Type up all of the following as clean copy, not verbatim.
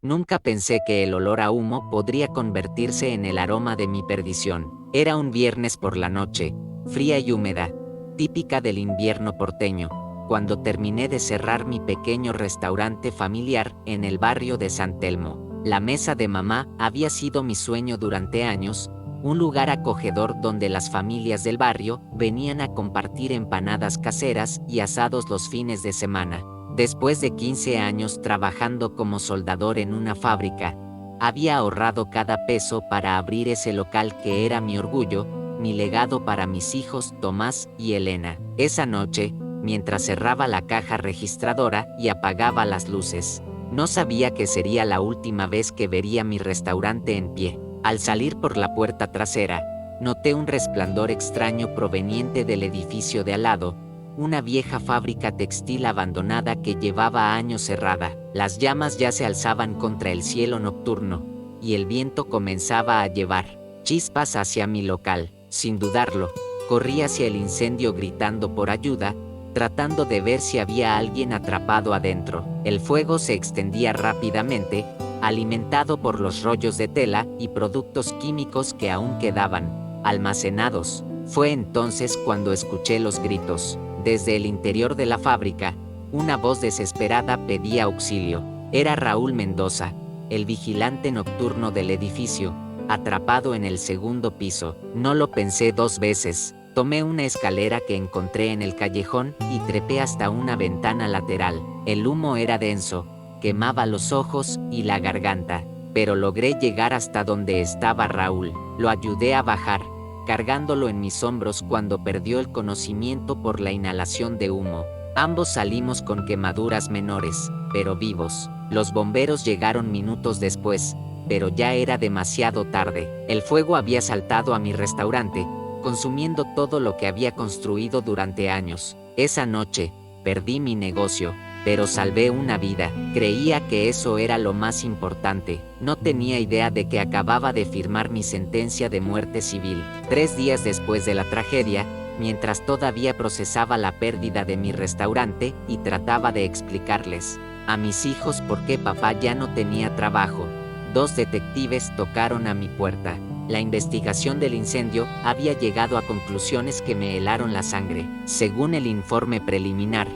Nunca pensé que el olor a humo podría convertirse en el aroma de mi perdición. Era un viernes por la noche, fría y húmeda, típica del invierno porteño, cuando terminé de cerrar mi pequeño restaurante familiar en el barrio de San Telmo. La mesa de mamá había sido mi sueño durante años, un lugar acogedor donde las familias del barrio venían a compartir empanadas caseras y asados los fines de semana. Después de 15 años trabajando como soldador en una fábrica, había ahorrado cada peso para abrir ese local que era mi orgullo, mi legado para mis hijos Tomás y Elena. Esa noche, mientras cerraba la caja registradora y apagaba las luces, no sabía que sería la última vez que vería mi restaurante en pie. Al salir por la puerta trasera, noté un resplandor extraño proveniente del edificio de al lado, una vieja fábrica textil abandonada que llevaba años cerrada. Las llamas ya se alzaban contra el cielo nocturno, y el viento comenzaba a llevar chispas hacia mi local. Sin dudarlo, corrí hacia el incendio gritando por ayuda, tratando de ver si había alguien atrapado adentro. El fuego se extendía rápidamente, alimentado por los rollos de tela y productos químicos que aún quedaban almacenados. Fue entonces cuando escuché los gritos. Desde el interior de la fábrica, una voz desesperada pedía auxilio. Era Raúl Mendoza, el vigilante nocturno del edificio, atrapado en el segundo piso. No lo pensé dos veces. Tomé una escalera que encontré en el callejón y trepé hasta una ventana lateral. El humo era denso, quemaba los ojos y la garganta, pero logré llegar hasta donde estaba Raúl. Lo ayudé a bajar, cargándolo en mis hombros cuando perdió el conocimiento por la inhalación de humo. Ambos salimos con quemaduras menores, pero vivos. Los bomberos llegaron minutos después, pero ya era demasiado tarde. El fuego había saltado a mi restaurante, consumiendo todo lo que había construido durante años. Esa noche, perdí mi negocio, pero salvé una vida. Creía que eso era lo más importante. No tenía idea de que acababa de firmar mi sentencia de muerte civil. 3 días después de la tragedia, mientras todavía procesaba la pérdida de mi restaurante y trataba de explicarles a mis hijos por qué papá ya no tenía trabajo, 2 detectives tocaron a mi puerta. La investigación del incendio había llegado a conclusiones que me helaron la sangre. Según el informe preliminar,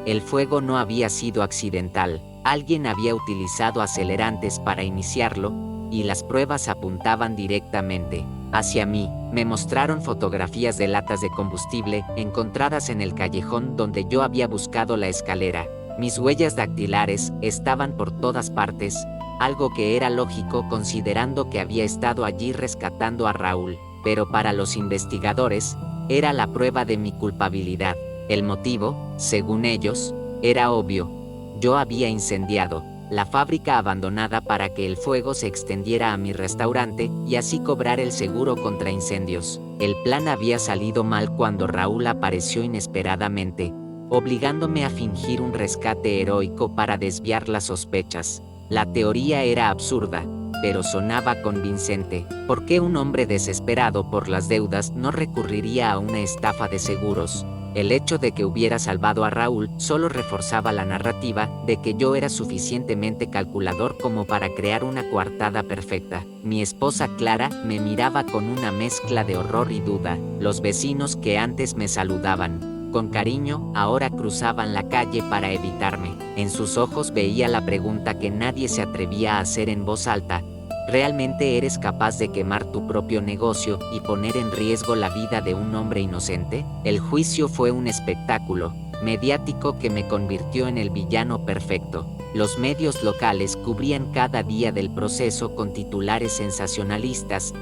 el fuego no había sido accidental. Alguien había utilizado acelerantes para iniciarlo, y las pruebas apuntaban directamente hacia mí. Me mostraron fotografías de latas de combustible encontradas en el callejón donde yo había buscado la escalera. Mis huellas dactilares estaban por todas partes, algo que era lógico considerando que había estado allí rescatando a Raúl. Pero para los investigadores, era la prueba de mi culpabilidad. El motivo, según ellos, era obvio. Yo había incendiado la fábrica abandonada para que el fuego se extendiera a mi restaurante y así cobrar el seguro contra incendios. El plan había salido mal cuando Raúl apareció inesperadamente, obligándome a fingir un rescate heroico para desviar las sospechas. La teoría era absurda, pero sonaba convincente. ¿Por qué un hombre desesperado por las deudas no recurriría a una estafa de seguros? El hecho de que hubiera salvado a Raúl solo reforzaba la narrativa de que yo era suficientemente calculador como para crear una coartada perfecta. Mi esposa Clara me miraba con una mezcla de horror y duda. Los vecinos que antes me saludaban con cariño ahora cruzaban la calle para evitarme. En sus ojos veía la pregunta que nadie se atrevía a hacer en voz alta: ¿realmente eres capaz de quemar tu propio negocio y poner en riesgo la vida de un hombre inocente? El juicio fue un espectáculo mediático que me convirtió en el villano perfecto. Los medios locales cubrían cada día del proceso con titulares sensacionalistas: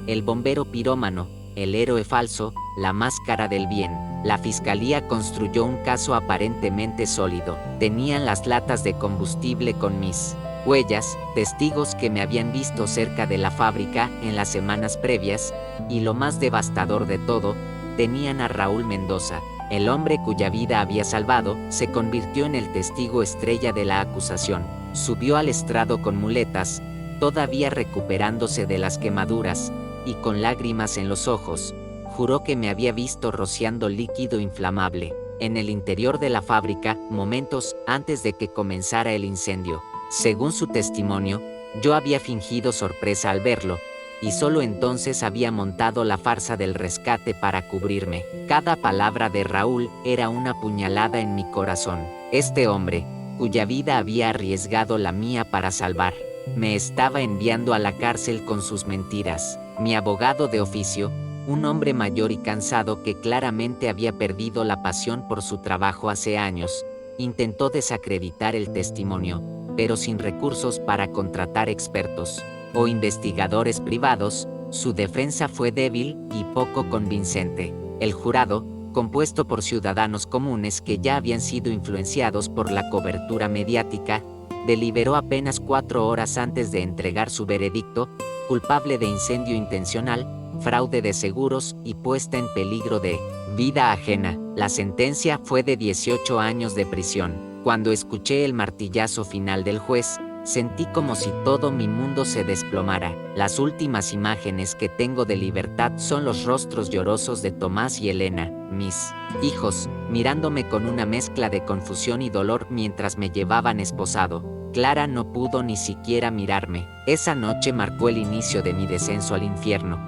el bombero pirómano, el héroe falso, la máscara del bien. La fiscalía construyó un caso aparentemente sólido. Tenían las latas de combustible con mis huellas, testigos que me habían visto cerca de la fábrica en las semanas previas, y lo más devastador de todo, tenían a Raúl Mendoza. El hombre cuya vida había salvado se convirtió en el testigo estrella de la acusación. Subió al estrado con muletas, todavía recuperándose de las quemaduras, y con lágrimas en los ojos, juró que me había visto rociando líquido inflamable en el interior de la fábrica momentos antes de que comenzara el incendio. Según su testimonio, yo había fingido sorpresa al verlo, y solo entonces había montado la farsa del rescate para cubrirme. Cada palabra de Raúl era una puñalada en mi corazón. Este hombre, cuya vida había arriesgado la mía para salvar, me estaba enviando a la cárcel con sus mentiras. Mi abogado de oficio, un hombre mayor y cansado que claramente había perdido la pasión por su trabajo hace años, intentó desacreditar el testimonio, pero sin recursos para contratar expertos o investigadores privados. Su defensa fue débil y poco convincente. El jurado, compuesto por ciudadanos comunes que ya habían sido influenciados por la cobertura mediática, deliberó apenas 4 horas antes de entregar su veredicto: culpable de incendio intencional, fraude de seguros y puesta en peligro de vida ajena. La sentencia fue de 18 años de prisión. Cuando escuché el martillazo final del juez, sentí como si todo mi mundo se desplomara. Las últimas imágenes que tengo de libertad son los rostros llorosos de Tomás y Elena, mis hijos, mirándome con una mezcla de confusión y dolor mientras me llevaban esposado. Clara no pudo ni siquiera mirarme. Esa noche marcó el inicio de mi descenso al infierno,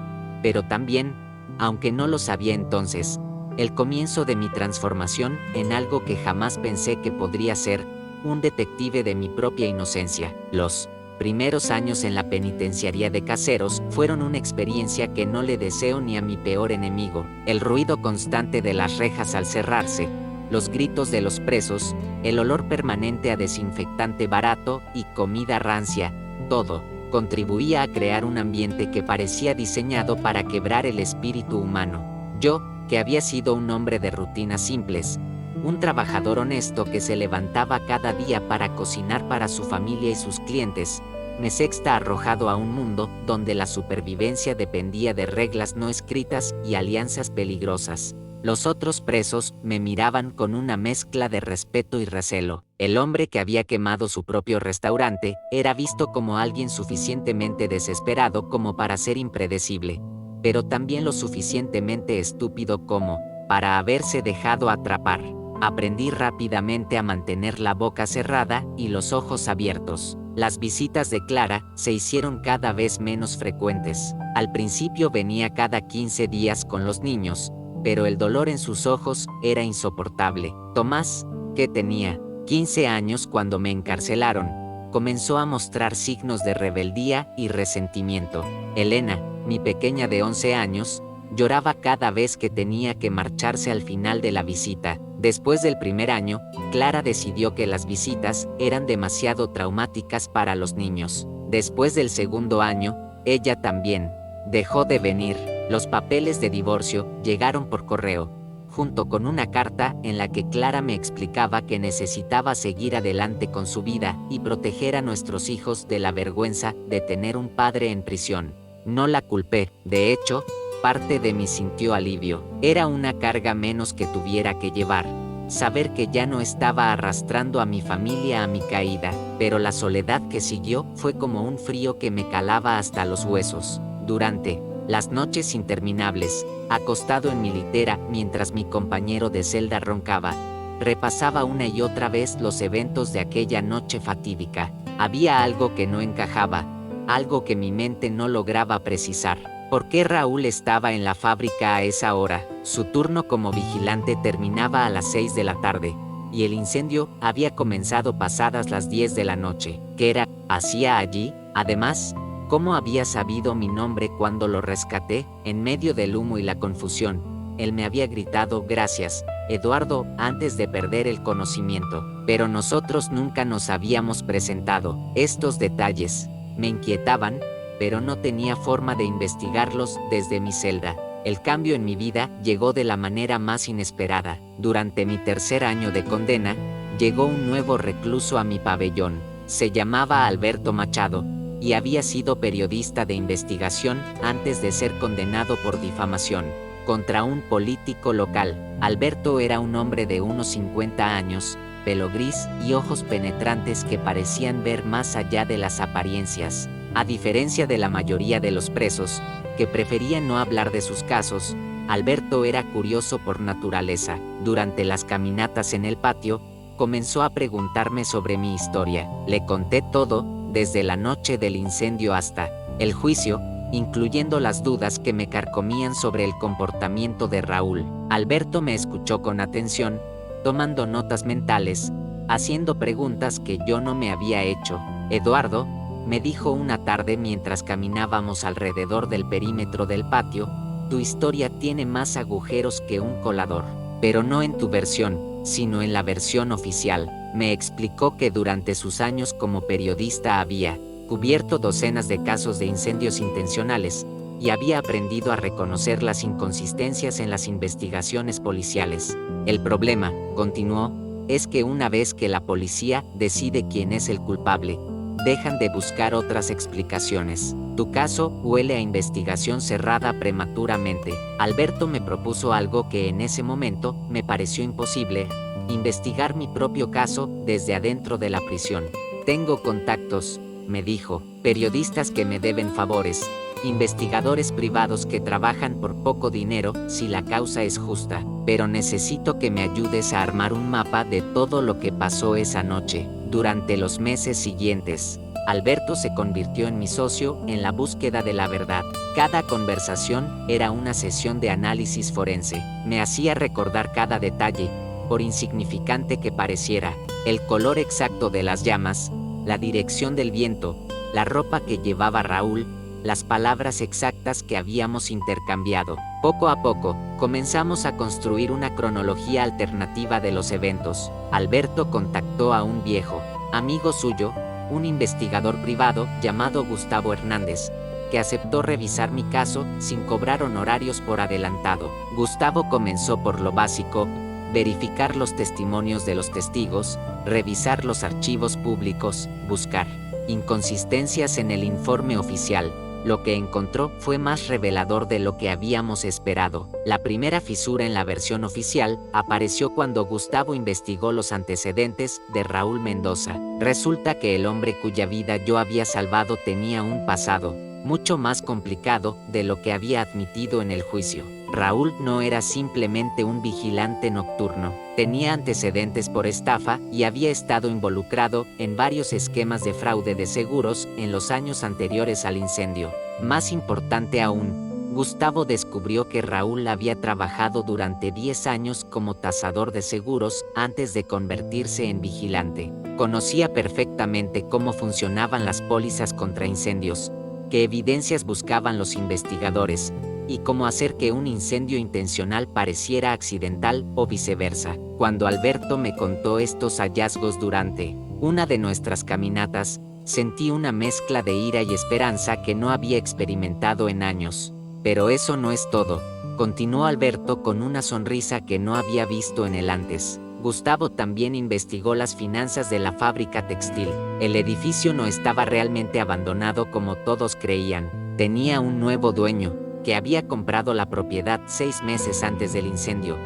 pero también, aunque no lo sabía entonces, el comienzo de mi transformación en algo que jamás pensé que podría ser: un detective de mi propia inocencia. Los primeros años en la penitenciaría de Caseros fueron una experiencia que no le deseo ni a mi peor enemigo. El ruido constante de las rejas al cerrarse, los gritos de los presos, el olor permanente a desinfectante barato y comida rancia, todo contribuía a crear un ambiente que parecía diseñado para quebrar el espíritu humano. Yo, que había sido un hombre de rutinas simples, un trabajador honesto que se levantaba cada día para cocinar para su familia y sus clientes, me sexta arrojado a un mundo donde la supervivencia dependía de reglas no escritas y alianzas peligrosas. Los otros presos me miraban con una mezcla de respeto y recelo. El hombre que había quemado su propio restaurante era visto como alguien suficientemente desesperado como para ser impredecible, pero también lo suficientemente estúpido como para haberse dejado atrapar. Aprendí rápidamente a mantener la boca cerrada y los ojos abiertos. Las visitas de Clara se hicieron cada vez menos frecuentes. Al principio venía cada 15 días con los niños, pero el dolor en sus ojos era insoportable. Tomás, que tenía 15 años cuando me encarcelaron, comenzó a mostrar signos de rebeldía y resentimiento. Elena, mi pequeña de 11 años, lloraba cada vez que tenía que marcharse al final de la visita. Después del primer año, Clara decidió que las visitas eran demasiado traumáticas para los niños. Después del segundo año, ella también dejó de venir. Los papeles de divorcio llegaron por correo, junto con una carta en la que Clara me explicaba que necesitaba seguir adelante con su vida y proteger a nuestros hijos de la vergüenza de tener un padre en prisión. No la culpé. De hecho, parte de mí sintió alivio. Era una carga menos que tuviera que llevar, saber que ya no estaba arrastrando a mi familia a mi caída, pero la soledad que siguió fue como un frío que me calaba hasta los huesos. Durante las noches interminables, acostado en mi litera mientras mi compañero de celda roncaba, repasaba una y otra vez los eventos de aquella noche fatídica. Había algo que no encajaba, algo que mi mente no lograba precisar. ¿Por qué Raúl estaba en la fábrica a esa hora? Su turno como vigilante terminaba a las 6 de la tarde, y el incendio había comenzado pasadas las 10 de la noche. ¿Qué hacía allí? Además, ¿cómo había sabido mi nombre cuando lo rescaté? En medio del humo y la confusión, él me había gritado: «Gracias, Eduardo», antes de perder el conocimiento. Pero nosotros nunca nos habíamos presentado. Estos detalles me inquietaban, pero no tenía forma de investigarlos desde mi celda. El cambio en mi vida llegó de la manera más inesperada. Durante mi tercer año de condena, llegó un nuevo recluso a mi pabellón. Se llamaba Alberto Machado, y había sido periodista de investigación antes de ser condenado por difamación contra un político local. Alberto era un hombre de unos 50 años, pelo gris y ojos penetrantes que parecían ver más allá de las apariencias. A diferencia de la mayoría de los presos, que preferían no hablar de sus casos, Alberto era curioso por naturaleza. Durante las caminatas en el patio, comenzó a preguntarme sobre mi historia. Le conté todo, desde la noche del incendio hasta el juicio, incluyendo las dudas que me carcomían sobre el comportamiento de Raúl. Alberto me escuchó con atención, tomando notas mentales, haciendo preguntas que yo no me había hecho. Eduardo, me dijo una tarde mientras caminábamos alrededor del perímetro del patio, tu historia tiene más agujeros que un colador, pero no en tu versión, sino en la versión oficial. Me explicó que durante sus años como periodista había cubierto docenas de casos de incendios intencionales, y había aprendido a reconocer las inconsistencias en las investigaciones policiales. El problema, continuó, es que una vez que la policía decide quién es el culpable, dejan de buscar otras explicaciones. Tu caso huele a investigación cerrada prematuramente. Alberto me propuso algo que en ese momento me pareció imposible: investigar mi propio caso desde adentro de la prisión. Tengo contactos, me dijo, periodistas que me deben favores, investigadores privados que trabajan por poco dinero si la causa es justa, pero necesito que me ayudes a armar un mapa de todo lo que pasó esa noche. Durante los meses siguientes, Alberto se convirtió en mi socio en la búsqueda de la verdad. Cada conversación era una sesión de análisis forense. Me hacía recordar cada detalle, por insignificante que pareciera: el color exacto de las llamas, la dirección del viento, la ropa que llevaba Raúl, las palabras exactas que habíamos intercambiado. Poco a poco, comenzamos a construir una cronología alternativa de los eventos. Alberto contactó a un viejo amigo suyo, un investigador privado llamado Gustavo Hernández, que aceptó revisar mi caso sin cobrar honorarios por adelantado. Gustavo comenzó por lo básico: verificar los testimonios de los testigos, revisar los archivos públicos, buscar inconsistencias en el informe oficial. Lo que encontró fue más revelador de lo que habíamos esperado. La primera fisura en la versión oficial apareció cuando Gustavo investigó los antecedentes de Raúl Mendoza. Resulta que el hombre cuya vida yo había salvado tenía un pasado mucho más complicado de lo que había admitido en el juicio. Raúl no era simplemente un vigilante nocturno, tenía antecedentes por estafa y había estado involucrado en varios esquemas de fraude de seguros en los años anteriores al incendio. Más importante aún, Gustavo descubrió que Raúl había trabajado durante 10 años como tasador de seguros antes de convertirse en vigilante. Conocía perfectamente cómo funcionaban las pólizas contra incendios, qué evidencias buscaban los investigadores, y cómo hacer que un incendio intencional pareciera accidental o viceversa. Cuando Alberto me contó estos hallazgos durante una de nuestras caminatas, sentí una mezcla de ira y esperanza que no había experimentado en años. Pero eso no es todo, continuó Alberto con una sonrisa que no había visto en él antes. Gustavo también investigó las finanzas de la fábrica textil. El edificio no estaba realmente abandonado como todos creían. Tenía un nuevo dueño, que había comprado la propiedad 6 meses antes del incendio,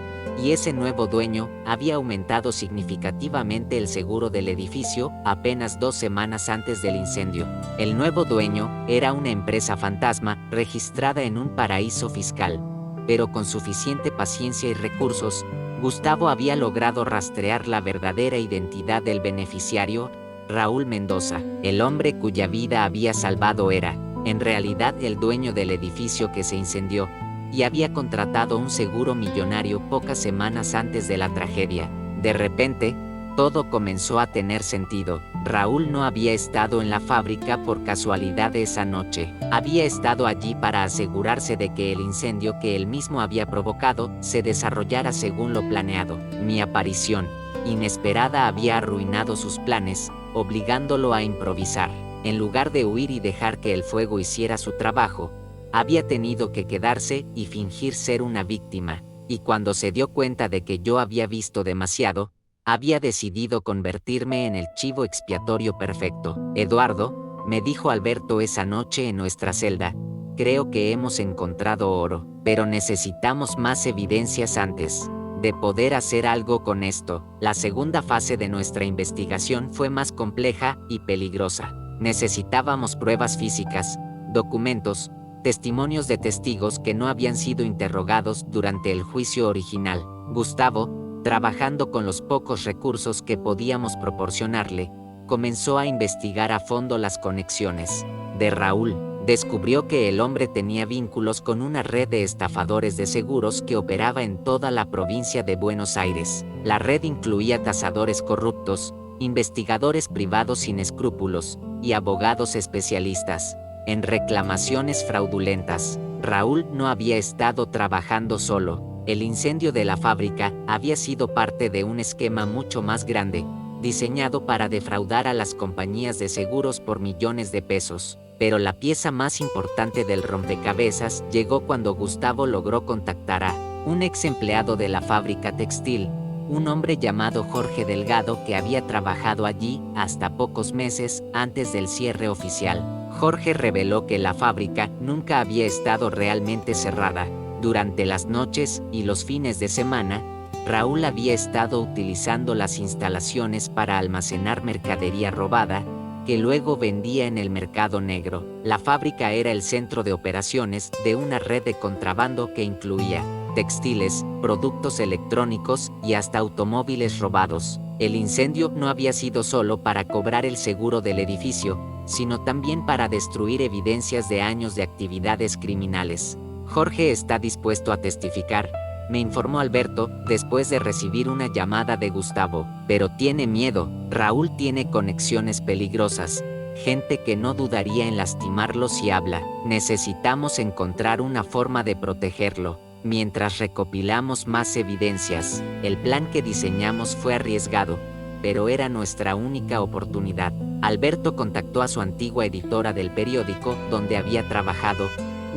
y ese nuevo dueño había aumentado significativamente el seguro del edificio apenas 2 semanas antes del incendio. El nuevo dueño era una empresa fantasma registrada en un paraíso fiscal, pero con suficiente paciencia y recursos, Gustavo había logrado rastrear la verdadera identidad del beneficiario: Raúl Mendoza. El hombre cuya vida había salvado era, en realidad, el dueño del edificio que se incendió, y había contratado un seguro millonario pocas semanas antes de la tragedia. De repente, todo comenzó a tener sentido. Raúl no había estado en la fábrica por casualidad esa noche. Había estado allí para asegurarse de que el incendio que él mismo había provocado se desarrollara según lo planeado. Mi aparición inesperada había arruinado sus planes, obligándolo a improvisar. En lugar de huir y dejar que el fuego hiciera su trabajo, había tenido que quedarse y fingir ser una víctima, y cuando se dio cuenta de que yo había visto demasiado, había decidido convertirme en el chivo expiatorio perfecto. Eduardo, me dijo Alberto esa noche en nuestra celda, creo que hemos encontrado oro, pero necesitamos más evidencias antes de poder hacer algo con esto. La segunda fase de nuestra investigación fue más compleja y peligrosa. Necesitábamos pruebas físicas, documentos, testimonios de testigos que no habían sido interrogados durante el juicio original. Gustavo Trabajando con los pocos recursos que podíamos proporcionarle, comenzó a investigar a fondo las conexiones de Raúl. Descubrió que el hombre tenía vínculos con una red de estafadores de seguros que operaba en toda la provincia de Buenos Aires. La red incluía tasadores corruptos, investigadores privados sin escrúpulos y abogados especialistas en reclamaciones fraudulentas. Raúl no había estado trabajando solo. El incendio de la fábrica había sido parte de un esquema mucho más grande, diseñado para defraudar a las compañías de seguros por millones de pesos. Pero la pieza más importante del rompecabezas llegó cuando Gustavo logró contactar a un ex empleado de la fábrica textil, un hombre llamado Jorge Delgado que había trabajado allí hasta pocos meses antes del cierre oficial. Jorge reveló que la fábrica nunca había estado realmente cerrada. Durante las noches y los fines de semana, Raúl había estado utilizando las instalaciones para almacenar mercadería robada, que luego vendía en el mercado negro. La fábrica era el centro de operaciones de una red de contrabando que incluía textiles, productos electrónicos y hasta automóviles robados. El incendio no había sido solo para cobrar el seguro del edificio, sino también para destruir evidencias de años de actividades criminales. Jorge está dispuesto a testificar, me informó Alberto, después de recibir una llamada de Gustavo. Pero tiene miedo. Raúl tiene conexiones peligrosas, gente que no dudaría en lastimarlo si habla. Necesitamos encontrar una forma de protegerlo. Mientras recopilamos más evidencias, el plan que diseñamos fue arriesgado, pero era nuestra única oportunidad. Alberto contactó a su antigua editora del periódico donde había trabajado,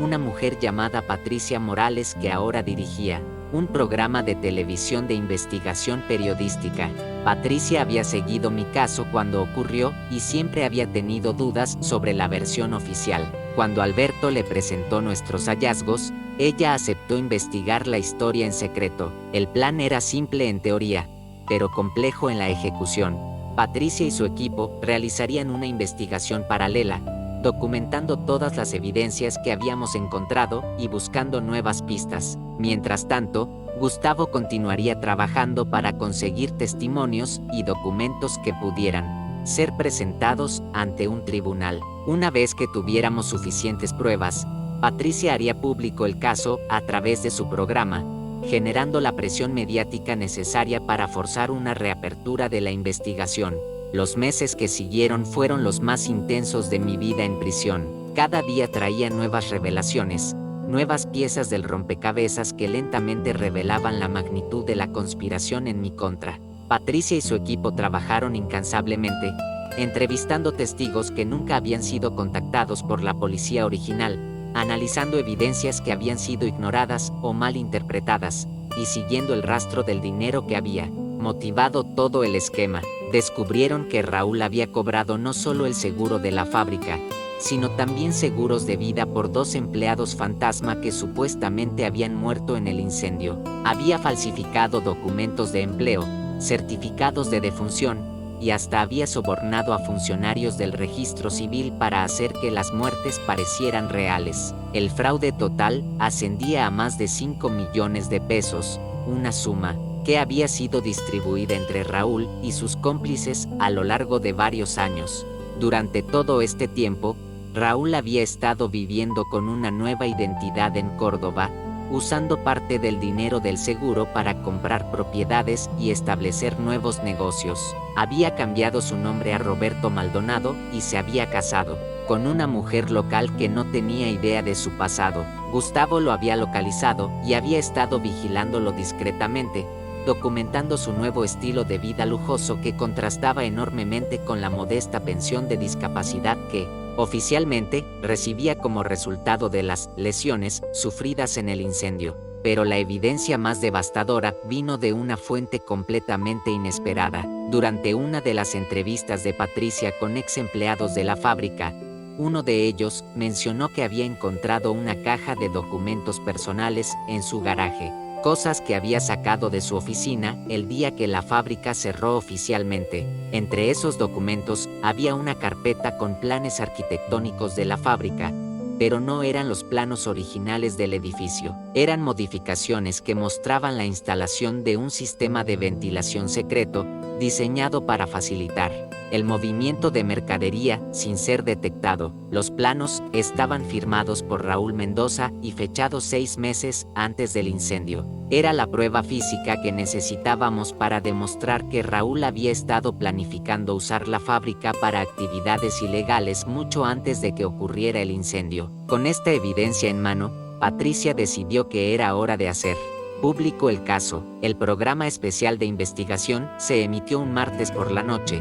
una mujer llamada Patricia Morales que ahora dirigía un programa de televisión de investigación periodística. Patricia había seguido mi caso cuando ocurrió y siempre había tenido dudas sobre la versión oficial. Cuando Alberto le presentó nuestros hallazgos, ella aceptó investigar la historia en secreto. El plan era simple en teoría, pero complejo en la ejecución. Patricia y su equipo realizarían una investigación paralela, documentando todas las evidencias que habíamos encontrado y buscando nuevas pistas. Mientras tanto, Gustavo continuaría trabajando para conseguir testimonios y documentos que pudieran ser presentados ante un tribunal. Una vez que tuviéramos suficientes pruebas, Patricia haría público el caso a través de su programa, generando la presión mediática necesaria para forzar una reapertura de la investigación. Los meses que siguieron fueron los más intensos de mi vida en prisión. Cada día traía nuevas revelaciones, nuevas piezas del rompecabezas que lentamente revelaban la magnitud de la conspiración en mi contra. Patricia y su equipo trabajaron incansablemente, entrevistando testigos que nunca habían sido contactados por la policía original, analizando evidencias que habían sido ignoradas o mal interpretadas, y siguiendo el rastro del dinero que había motivado todo el esquema. Descubrieron que Raúl había cobrado no solo el seguro de la fábrica, sino también seguros de vida por 2 empleados fantasma que supuestamente habían muerto en el incendio. Había falsificado documentos de empleo, certificados de defunción, y hasta había sobornado a funcionarios del registro civil para hacer que las muertes parecieran reales. El fraude total ascendía a más de 5 millones de pesos, una suma que había sido distribuida entre Raúl y sus cómplices a lo largo de varios años. Durante todo este tiempo, Raúl había estado viviendo con una nueva identidad en Córdoba, usando parte del dinero del seguro para comprar propiedades y establecer nuevos negocios. Había cambiado su nombre a Roberto Maldonado y se había casado con una mujer local que no tenía idea de su pasado. Gustavo lo había localizado y había estado vigilándolo discretamente, documentando su nuevo estilo de vida lujoso que contrastaba enormemente con la modesta pensión de discapacidad que, oficialmente, recibía como resultado de las lesiones sufridas en el incendio. Pero la evidencia más devastadora vino de una fuente completamente inesperada. Durante una de las entrevistas de Patricia con ex empleados de la fábrica, uno de ellos mencionó que había encontrado una caja de documentos personales en su garaje, cosas que había sacado de su oficina el día que la fábrica cerró oficialmente. Entre esos documentos había una carpeta con planes arquitectónicos de la fábrica, pero no eran los planos originales del edificio. Eran modificaciones que mostraban la instalación de un sistema de ventilación secreto, diseñado para facilitar el movimiento de mercadería sin ser detectado. Los planos estaban firmados por Raúl Mendoza y fechados 6 meses antes del incendio. Era la prueba física que necesitábamos para demostrar que Raúl había estado planificando usar la fábrica para actividades ilegales mucho antes de que ocurriera el incendio. Con esta evidencia en mano, Patricia decidió que era hora de hacer público el caso. El programa especial de investigación se emitió un martes por la noche,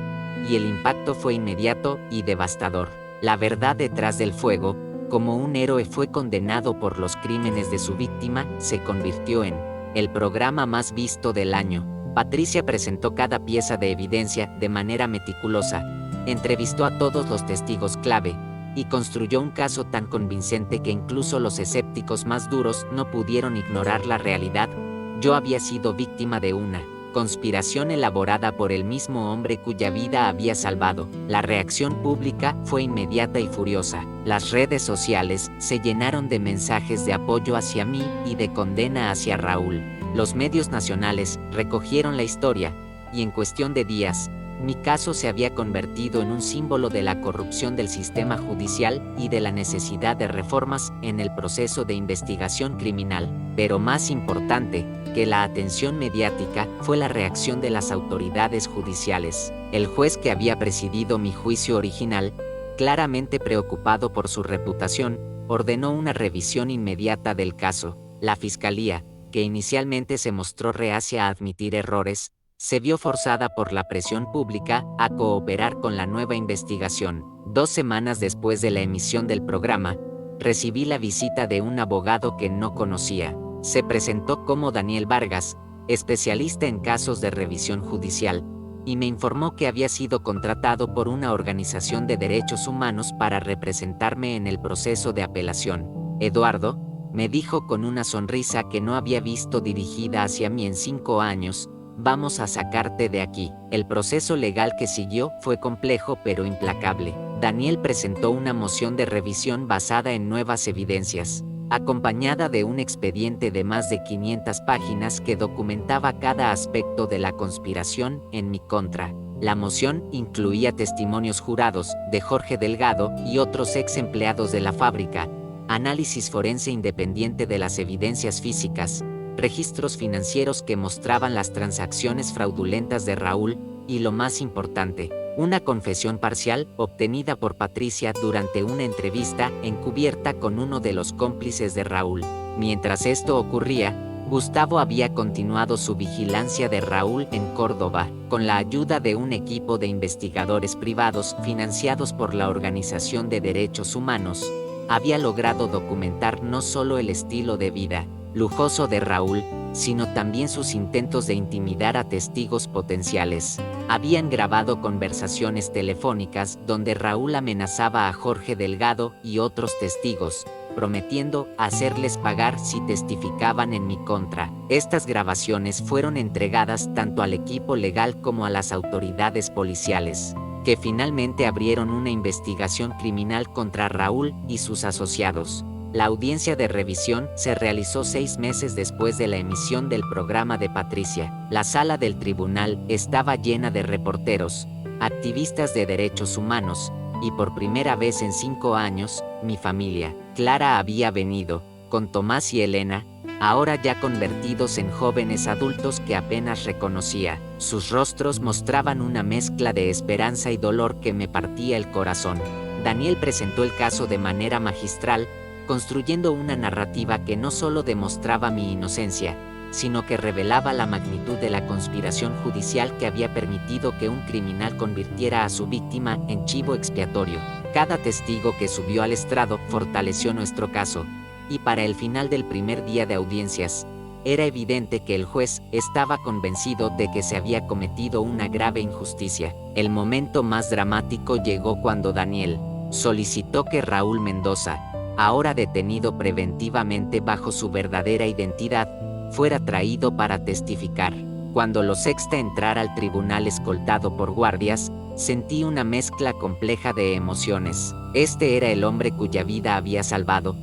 y el impacto fue inmediato y devastador. La verdad detrás del fuego, como un héroe fue condenado por los crímenes de su víctima, se convirtió en el programa más visto del año. Patricia presentó cada pieza de evidencia de manera meticulosa, entrevistó a todos los testigos clave, y construyó un caso tan convincente que incluso los escépticos más duros no pudieron ignorar la realidad. Yo había sido víctima de una conspiración elaborada por el mismo hombre cuya vida había salvado. La reacción pública fue inmediata y furiosa. Las redes sociales se llenaron de mensajes de apoyo hacia mí y de condena hacia Raúl. Los medios nacionales recogieron la historia, y en cuestión de días, mi caso se había convertido en un símbolo de la corrupción del sistema judicial y de la necesidad de reformas en el proceso de investigación criminal. Pero más importante que la atención mediática fue la reacción de las autoridades judiciales. El juez que había presidido mi juicio original, claramente preocupado por su reputación, ordenó una revisión inmediata del caso. La fiscalía, que inicialmente se mostró reacia a admitir errores, se vio forzada por la presión pública a cooperar con la nueva investigación. 2 semanas después de la emisión del programa, recibí la visita de un abogado que no conocía. Se presentó como Daniel Vargas, especialista en casos de revisión judicial, y me informó que había sido contratado por una organización de derechos humanos para representarme en el proceso de apelación. Eduardo, me dijo con una sonrisa que no había visto dirigida hacia mí en 5 años, vamos a sacarte de aquí. El proceso legal que siguió fue complejo pero implacable. Daniel presentó una moción de revisión basada en nuevas evidencias, acompañada de un expediente de más de 500 páginas que documentaba cada aspecto de la conspiración en mi contra. La moción incluía testimonios jurados de Jorge Delgado y otros ex empleados de la fábrica, análisis forense independiente de las evidencias físicas, registros financieros que mostraban las transacciones fraudulentas de Raúl, y lo más importante, una confesión parcial obtenida por Patricia durante una entrevista encubierta con uno de los cómplices de Raúl. Mientras esto ocurría, Gustavo había continuado su vigilancia de Raúl en Córdoba, con la ayuda de un equipo de investigadores privados financiados por la Organización de Derechos Humanos. Había logrado documentar no solo el estilo de vida lujoso de Raúl, sino también sus intentos de intimidar a testigos potenciales. Habían grabado conversaciones telefónicas donde Raúl amenazaba a Jorge Delgado y otros testigos, prometiendo hacerles pagar si testificaban en mi contra. Estas grabaciones fueron entregadas tanto al equipo legal como a las autoridades policiales, que finalmente abrieron una investigación criminal contra Raúl y sus asociados. La audiencia de revisión se realizó 6 meses después de la emisión del programa de Patricia. La sala del tribunal estaba llena de reporteros, activistas de derechos humanos, y por primera vez en 5 años, mi familia. Clara había venido, con Tomás y Elena, ahora ya convertidos en jóvenes adultos que apenas reconocía. Sus rostros mostraban una mezcla de esperanza y dolor que me partía el corazón. Daniel presentó el caso de manera magistral, construyendo una narrativa que no solo demostraba mi inocencia, sino que revelaba la magnitud de la conspiración judicial que había permitido que un criminal convirtiera a su víctima en chivo expiatorio. Cada testigo que subió al estrado fortaleció nuestro caso, y para el final del primer día de audiencias, era evidente que el juez estaba convencido de que se había cometido una grave injusticia. El momento más dramático llegó cuando Daniel solicitó que Raúl Mendoza, ahora detenido preventivamente bajo su verdadera identidad, fuera traído para testificar. Cuando lo sexta entrar al tribunal escoltado por guardias, sentí una mezcla compleja de emociones. Este era el hombre cuya vida había salvado,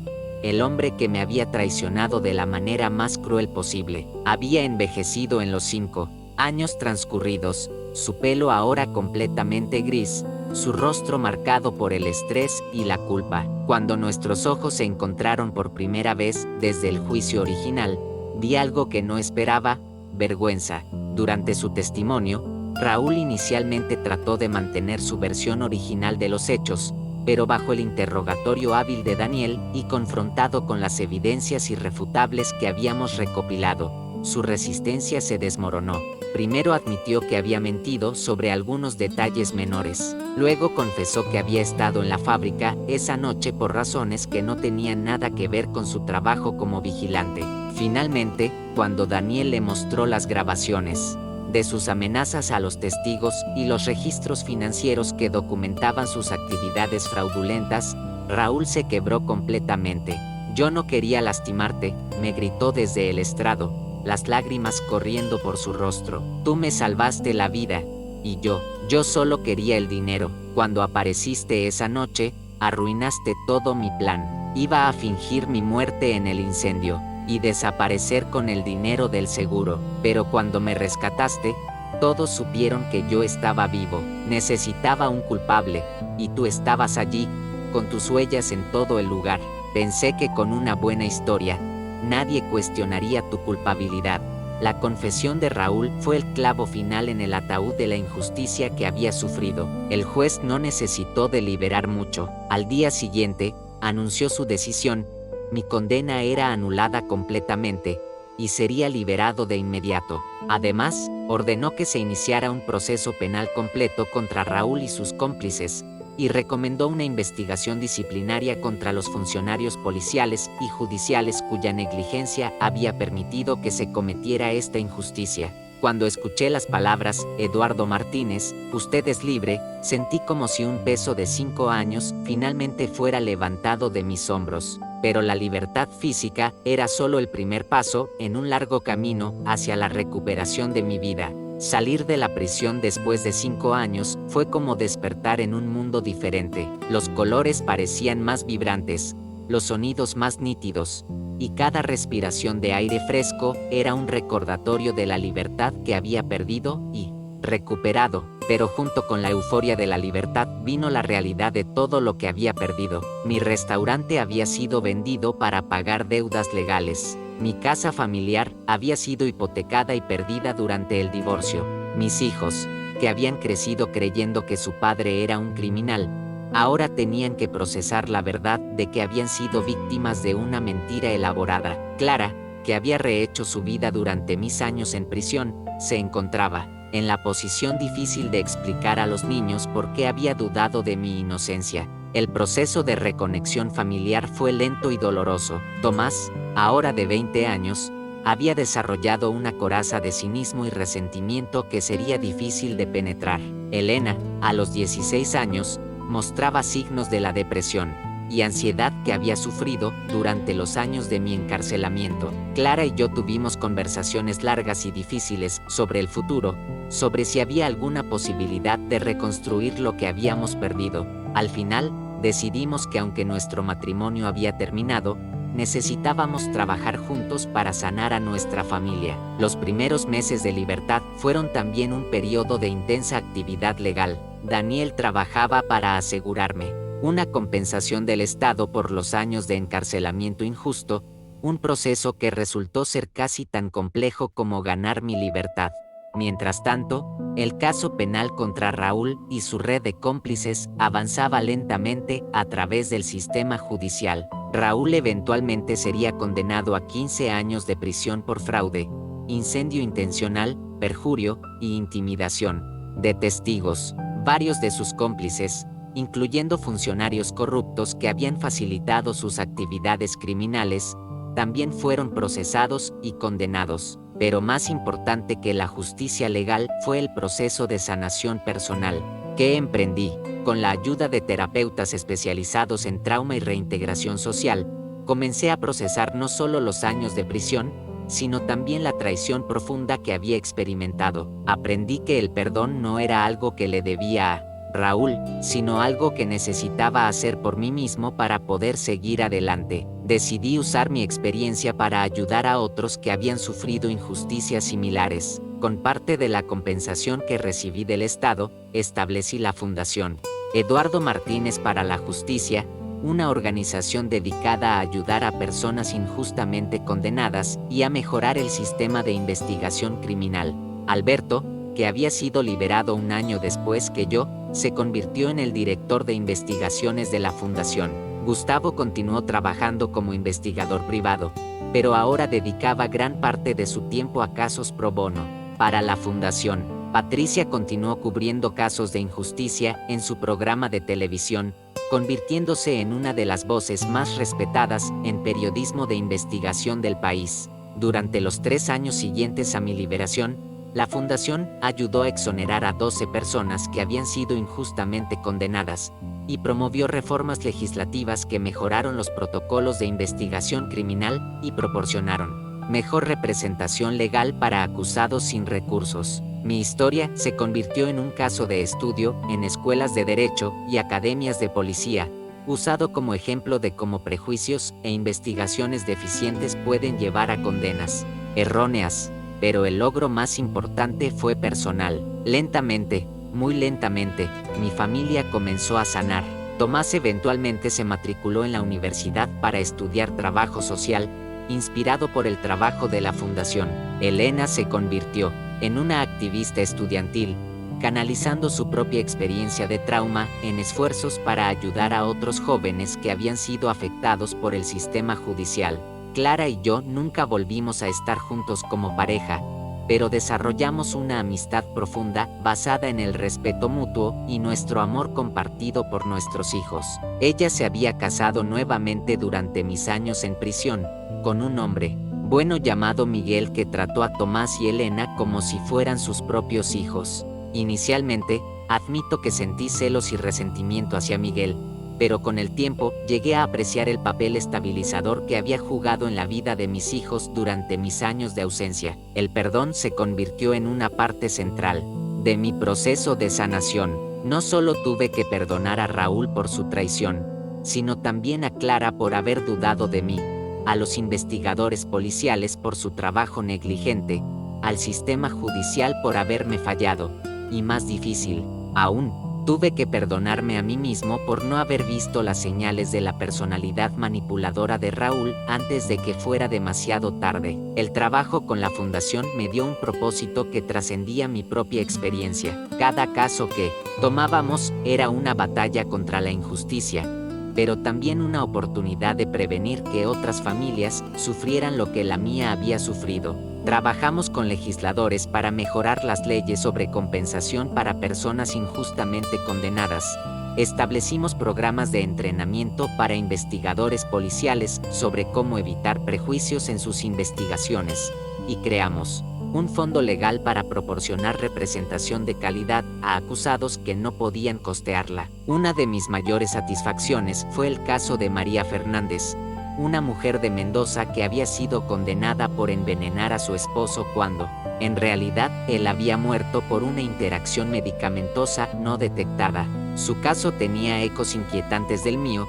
el hombre que me había traicionado de la manera más cruel posible. Había envejecido en los 5 años transcurridos, su pelo ahora completamente gris, su rostro marcado por el estrés y la culpa. Cuando nuestros ojos se encontraron por primera vez desde el juicio original, vi algo que no esperaba: vergüenza. Durante su testimonio, Raúl inicialmente trató de mantener su versión original de los hechos, pero bajo el interrogatorio hábil de Daniel y confrontado con las evidencias irrefutables que habíamos recopilado, su resistencia se desmoronó. Primero admitió que había mentido sobre algunos detalles menores. Luego confesó que había estado en la fábrica esa noche por razones que no tenían nada que ver con su trabajo como vigilante. Finalmente, cuando Daniel le mostró las grabaciones de sus amenazas a los testigos y los registros financieros que documentaban sus actividades fraudulentas, Raúl se quebró completamente. «Yo no quería lastimarte», me gritó desde el estrado, las lágrimas corriendo por su rostro. «Tú me salvaste la vida, y yo solo quería el dinero. Cuando apareciste esa noche, arruinaste todo mi plan. Iba a fingir mi muerte en el incendio y desaparecer con el dinero del seguro, pero cuando me rescataste, todos supieron que yo estaba vivo. Necesitaba un culpable, y tú estabas allí, con tus huellas en todo el lugar. Pensé que con una buena historia, nadie cuestionaría tu culpabilidad». La confesión de Raúl fue el clavo final en el ataúd de la injusticia que había sufrido. El juez no necesitó deliberar mucho. Al día siguiente, anunció su decisión: mi condena era anulada completamente, y sería liberado de inmediato. Además, ordenó que se iniciara un proceso penal completo contra Raúl y sus cómplices, y recomendó una investigación disciplinaria contra los funcionarios policiales y judiciales cuya negligencia había permitido que se cometiera esta injusticia. Cuando escuché las palabras «Eduardo Martínez, usted es libre», sentí como si un peso de 5 años finalmente fuera levantado de mis hombros. Pero la libertad física era solo el primer paso en un largo camino hacia la recuperación de mi vida. Salir de la prisión después de 5 años fue como despertar en un mundo diferente. Los colores parecían más vibrantes, los sonidos más nítidos, y cada respiración de aire fresco era un recordatorio de la libertad que había perdido y recuperado. Pero junto con la euforia de la libertad vino la realidad de todo lo que había perdido. Mi restaurante había sido vendido para pagar deudas legales. Mi casa familiar había sido hipotecada y perdida durante el divorcio. Mis hijos, que habían crecido creyendo que su padre era un criminal, ahora tenían que procesar la verdad de que habían sido víctimas de una mentira elaborada. Clara, que había rehecho su vida durante mis años en prisión, se encontraba en la posición difícil de explicar a los niños por qué había dudado de mi inocencia. El proceso de reconexión familiar fue lento y doloroso. Tomás, ahora de 20 años, había desarrollado una coraza de cinismo y resentimiento que sería difícil de penetrar. Elena, a los 16 años, mostraba signos de la depresión y ansiedad que había sufrido durante los años de mi encarcelamiento. Clara y yo tuvimos conversaciones largas y difíciles sobre el futuro, sobre si había alguna posibilidad de reconstruir lo que habíamos perdido. Al final, decidimos que aunque nuestro matrimonio había terminado, necesitábamos trabajar juntos para sanar a nuestra familia. Los primeros meses de libertad fueron también un periodo de intensa actividad legal. Daniel trabajaba para asegurarme una compensación del Estado por los años de encarcelamiento injusto, un proceso que resultó ser casi tan complejo como ganar mi libertad. Mientras tanto, el caso penal contra Raúl y su red de cómplices avanzaba lentamente a través del sistema judicial. Raúl eventualmente sería condenado a 15 años de prisión por fraude, incendio intencional, perjurio y intimidación de testigos. Varios de sus cómplices, incluyendo funcionarios corruptos que habían facilitado sus actividades criminales, también fueron procesados y condenados. Pero más importante que la justicia legal fue el proceso de sanación personal que emprendí. Con la ayuda de terapeutas especializados en trauma y reintegración social, comencé a procesar no solo los años de prisión, sino también la traición profunda que había experimentado. Aprendí que el perdón no era algo que le debía a Raúl, sino algo que necesitaba hacer por mí mismo para poder seguir adelante. Decidí usar mi experiencia para ayudar a otros que habían sufrido injusticias similares. Con parte de la compensación que recibí del Estado, establecí la Fundación Eduardo Martínez para la Justicia, una organización dedicada a ayudar a personas injustamente condenadas y a mejorar el sistema de investigación criminal. Alberto, que había sido liberado un año después que yo, se convirtió en el director de investigaciones de la Fundación. Gustavo continuó trabajando como investigador privado, pero ahora dedicaba gran parte de su tiempo a casos pro bono. Para la Fundación, Patricia continuó cubriendo casos de injusticia en su programa de televisión, convirtiéndose en una de las voces más respetadas en periodismo de investigación del país. Durante los 3 años siguientes a mi liberación, la Fundación ayudó a exonerar a 12 personas que habían sido injustamente condenadas y promovió reformas legislativas que mejoraron los protocolos de investigación criminal y proporcionaron mejor representación legal para acusados sin recursos. Mi historia se convirtió en un caso de estudio en escuelas de derecho y academias de policía, usado como ejemplo de cómo prejuicios e investigaciones deficientes pueden llevar a condenas erróneas. Pero el logro más importante fue personal. Lentamente, muy lentamente, mi familia comenzó a sanar. Tomás eventualmente se matriculó en la universidad para estudiar trabajo social, inspirado por el trabajo de la Fundación. Elena se convirtió en una activista estudiantil, canalizando su propia experiencia de trauma en esfuerzos para ayudar a otros jóvenes que habían sido afectados por el sistema judicial. Clara y yo nunca volvimos a estar juntos como pareja, pero desarrollamos una amistad profunda basada en el respeto mutuo y nuestro amor compartido por nuestros hijos. Ella se había casado nuevamente durante mis años en prisión, con un hombre bueno llamado Miguel que trató a Tomás y Elena como si fueran sus propios hijos. Inicialmente, admito que sentí celos y resentimiento hacia Miguel, pero con el tiempo llegué a apreciar el papel estabilizador que había jugado en la vida de mis hijos durante mis años de ausencia. El perdón se convirtió en una parte central de mi proceso de sanación. No solo tuve que perdonar a Raúl por su traición, sino también a Clara por haber dudado de mí, a los investigadores policiales por su trabajo negligente, al sistema judicial por haberme fallado, y más difícil aún, tuve que perdonarme a mí mismo por no haber visto las señales de la personalidad manipuladora de Raúl antes de que fuera demasiado tarde. El trabajo con la Fundación me dio un propósito que trascendía mi propia experiencia. Cada caso que tomábamos era una batalla contra la injusticia, pero también una oportunidad de prevenir que otras familias sufrieran lo que la mía había sufrido. Trabajamos con legisladores para mejorar las leyes sobre compensación para personas injustamente condenadas. Establecimos programas de entrenamiento para investigadores policiales sobre cómo evitar prejuicios en sus investigaciones. Y creamos un fondo legal para proporcionar representación de calidad a acusados que no podían costearla. Una de mis mayores satisfacciones fue el caso de María Fernández, una mujer de Mendoza que había sido condenada por envenenar a su esposo cuando, en realidad, él había muerto por una interacción medicamentosa no detectada. Su caso tenía ecos inquietantes del mío: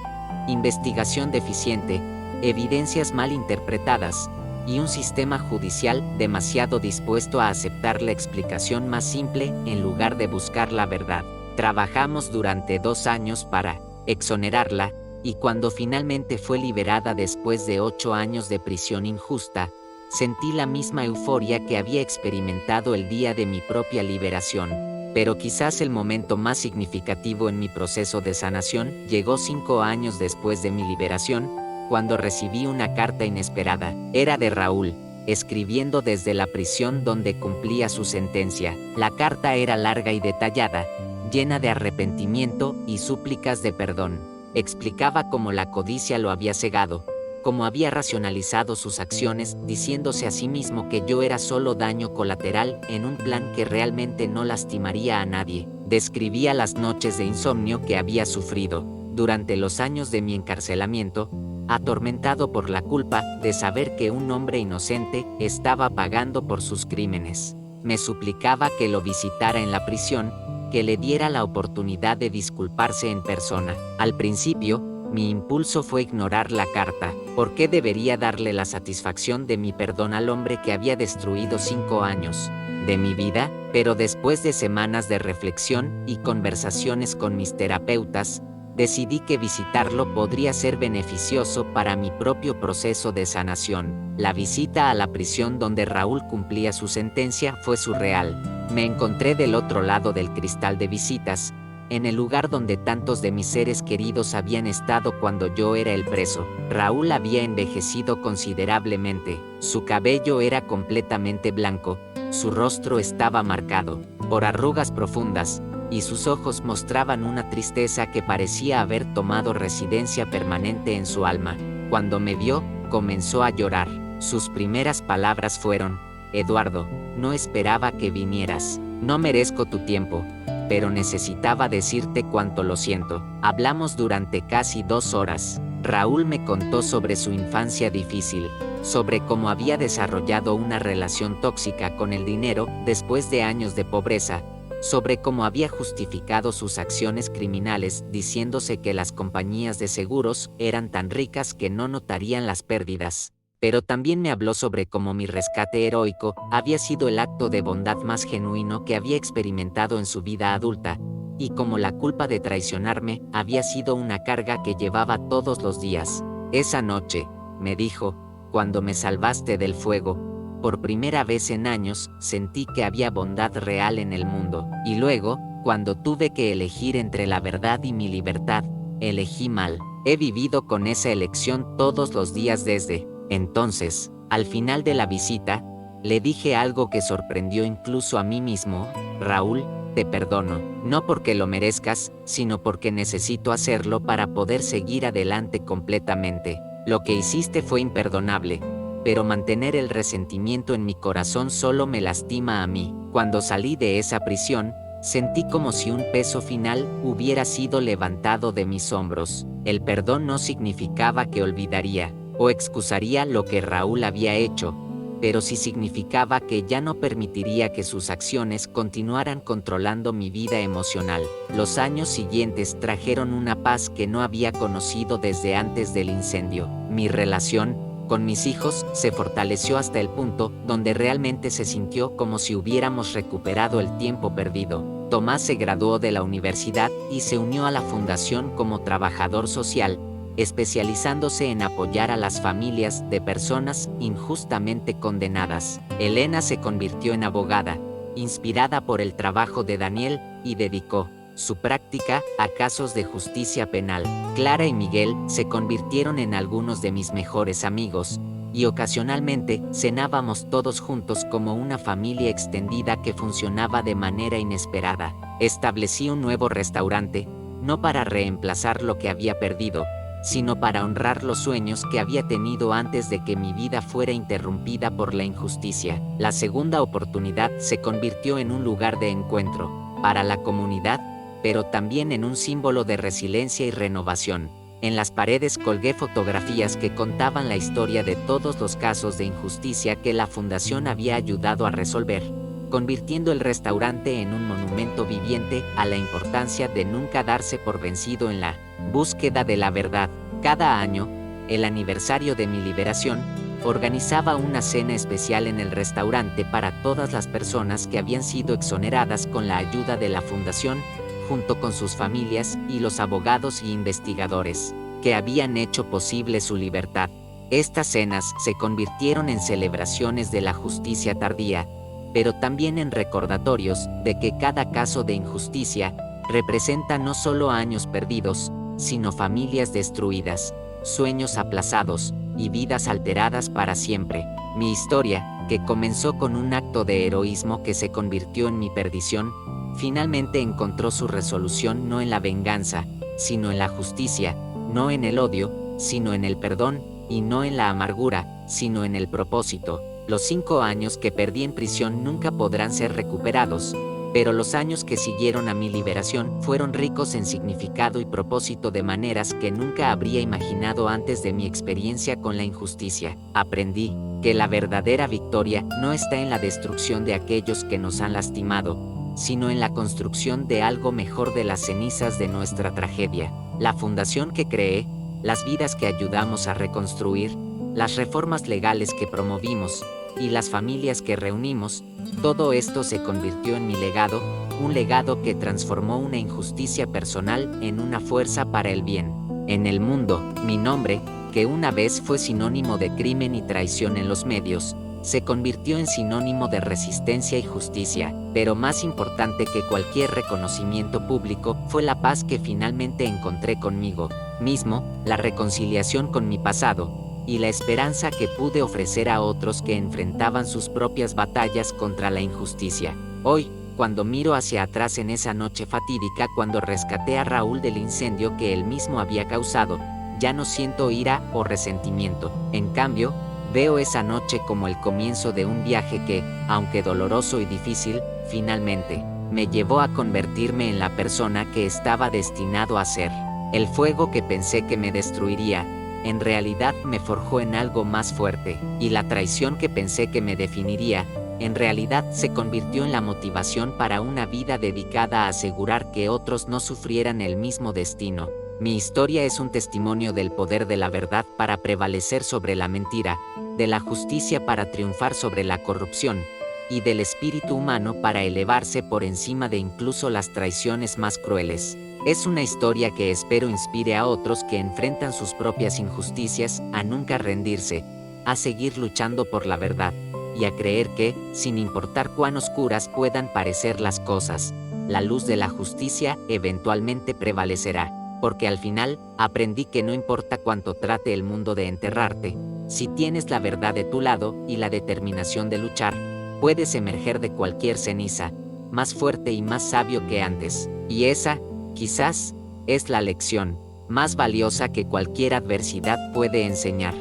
investigación deficiente, evidencias mal interpretadas, y un sistema judicial demasiado dispuesto a aceptar la explicación más simple en lugar de buscar la verdad. Trabajamos durante 2 años para exonerarla, y cuando finalmente fue liberada después de 8 años de prisión injusta, sentí la misma euforia que había experimentado el día de mi propia liberación. Pero quizás el momento más significativo en mi proceso de sanación llegó 5 años después de mi liberación, cuando recibí una carta inesperada. Era de Raúl, escribiendo desde la prisión donde cumplía su sentencia. La carta era larga y detallada, llena de arrepentimiento y súplicas de perdón. Explicaba cómo la codicia lo había cegado, cómo había racionalizado sus acciones, diciéndose a sí mismo que yo era solo daño colateral en un plan que realmente no lastimaría a nadie. Describía las noches de insomnio que había sufrido. Durante los años de mi encarcelamiento, atormentado por la culpa de saber que un hombre inocente estaba pagando por sus crímenes. Me suplicaba que lo visitara en la prisión, que le diera la oportunidad de disculparse en persona. Al principio, mi impulso fue ignorar la carta. ¿Por qué debería darle la satisfacción de mi perdón al hombre que había destruido 5 años de mi vida? Pero después de semanas de reflexión y conversaciones con mis terapeutas, decidí que visitarlo podría ser beneficioso para mi propio proceso de sanación. La visita a la prisión donde Raúl cumplía su sentencia fue surreal. Me encontré del otro lado del cristal de visitas, en el lugar donde tantos de mis seres queridos habían estado cuando yo era el preso. Raúl había envejecido considerablemente, su cabello era completamente blanco, su rostro estaba marcado por arrugas profundas, y sus ojos mostraban una tristeza que parecía haber tomado residencia permanente en su alma. Cuando me vio, comenzó a llorar. Sus primeras palabras fueron: Eduardo, no esperaba que vinieras. No merezco tu tiempo, pero necesitaba decirte cuánto lo siento. Hablamos durante casi 2 horas. Raúl me contó sobre su infancia difícil, sobre cómo había desarrollado una relación tóxica con el dinero después de años de pobreza, sobre cómo había justificado sus acciones criminales diciéndose que las compañías de seguros eran tan ricas que no notarían las pérdidas. Pero también me habló sobre cómo mi rescate heroico había sido el acto de bondad más genuino que había experimentado en su vida adulta, y cómo la culpa de traicionarme había sido una carga que llevaba todos los días. Esa noche, me dijo, cuando me salvaste del fuego, por primera vez en años sentí que había bondad real en el mundo. Y luego, cuando tuve que elegir entre la verdad y mi libertad, elegí mal. He vivido con esa elección todos los días desde entonces. Al final de la visita, le dije algo que sorprendió incluso a mí mismo: Raúl, te perdono, no porque lo merezcas, sino porque necesito hacerlo para poder seguir adelante completamente. Lo que hiciste fue imperdonable, pero mantener el resentimiento en mi corazón solo me lastima a mí. Cuando salí de esa prisión, sentí como si un peso final hubiera sido levantado de mis hombros. El perdón no significaba que olvidaría o excusaría lo que Raúl había hecho, pero sí significaba que ya no permitiría que sus acciones continuaran controlando mi vida emocional. Los años siguientes trajeron una paz que no había conocido desde antes del incendio. Mi relación con mis hijos se fortaleció hasta el punto donde realmente se sintió como si hubiéramos recuperado el tiempo perdido. Tomás se graduó de la universidad y se unió a la fundación como trabajador social, especializándose en apoyar a las familias de personas injustamente condenadas. Elena se convirtió en abogada, inspirada por el trabajo de Daniel, y dedicó su práctica a casos de justicia penal. Clara y Miguel se convirtieron en algunos de mis mejores amigos, y ocasionalmente cenábamos todos juntos como una familia extendida que funcionaba de manera inesperada. Establecí un nuevo restaurante, no para reemplazar lo que había perdido, sino para honrar los sueños que había tenido antes de que mi vida fuera interrumpida por la injusticia. La segunda oportunidad se convirtió en un lugar de encuentro para la comunidad, pero también en un símbolo de resiliencia y renovación. En las paredes colgué fotografías que contaban la historia de todos los casos de injusticia que la fundación había ayudado a resolver, convirtiendo el restaurante en un monumento viviente a la importancia de nunca darse por vencido en la búsqueda de la verdad. Cada año, el aniversario de mi liberación, organizaba una cena especial en el restaurante para todas las personas que habían sido exoneradas con la ayuda de la fundación, junto con sus familias y los abogados y investigadores que habían hecho posible su libertad. Estas cenas se convirtieron en celebraciones de la justicia tardía, pero también en recordatorios de que cada caso de injusticia representa no solo años perdidos, sino familias destruidas, sueños aplazados y vidas alteradas para siempre. Mi historia, que comenzó con un acto de heroísmo que se convirtió en mi perdición, finalmente encontró su resolución no en la venganza, sino en la justicia, no en el odio, sino en el perdón, y no en la amargura, sino en el propósito. Los 5 años que perdí en prisión nunca podrán ser recuperados, pero los años que siguieron a mi liberación fueron ricos en significado y propósito de maneras que nunca habría imaginado antes de mi experiencia con la injusticia. Aprendí que la verdadera victoria no está en la destrucción de aquellos que nos han lastimado, sino en la construcción de algo mejor de las cenizas de nuestra tragedia. La fundación que creé, las vidas que ayudamos a reconstruir, las reformas legales que promovimos, y las familias que reunimos, todo esto se convirtió en mi legado, un legado que transformó una injusticia personal en una fuerza para el bien. En el mundo, mi nombre, que una vez fue sinónimo de crimen y traición en los medios, se convirtió en sinónimo de resistencia y justicia, pero más importante que cualquier reconocimiento público fue la paz que finalmente encontré conmigo mismo, la reconciliación con mi pasado, y la esperanza que pude ofrecer a otros que enfrentaban sus propias batallas contra la injusticia. Hoy, cuando miro hacia atrás en esa noche fatídica cuando rescaté a Raúl del incendio que él mismo había causado, ya no siento ira o resentimiento. En cambio, veo esa noche como el comienzo de un viaje que, aunque doloroso y difícil, finalmente me llevó a convertirme en la persona que estaba destinado a ser. El fuego que pensé que me destruiría, en realidad me forjó en algo más fuerte, y la traición que pensé que me definiría, en realidad se convirtió en la motivación para una vida dedicada a asegurar que otros no sufrieran el mismo destino. Mi historia es un testimonio del poder de la verdad para prevalecer sobre la mentira, de la justicia para triunfar sobre la corrupción, y del espíritu humano para elevarse por encima de incluso las traiciones más crueles. Es una historia que espero inspire a otros que enfrentan sus propias injusticias a nunca rendirse, a seguir luchando por la verdad, y a creer que, sin importar cuán oscuras puedan parecer las cosas, la luz de la justicia eventualmente prevalecerá. Porque al final, aprendí que no importa cuánto trate el mundo de enterrarte, si tienes la verdad de tu lado y la determinación de luchar, puedes emerger de cualquier ceniza, más fuerte y más sabio que antes. Y esa, quizás, es la lección más valiosa que cualquier adversidad puede enseñar.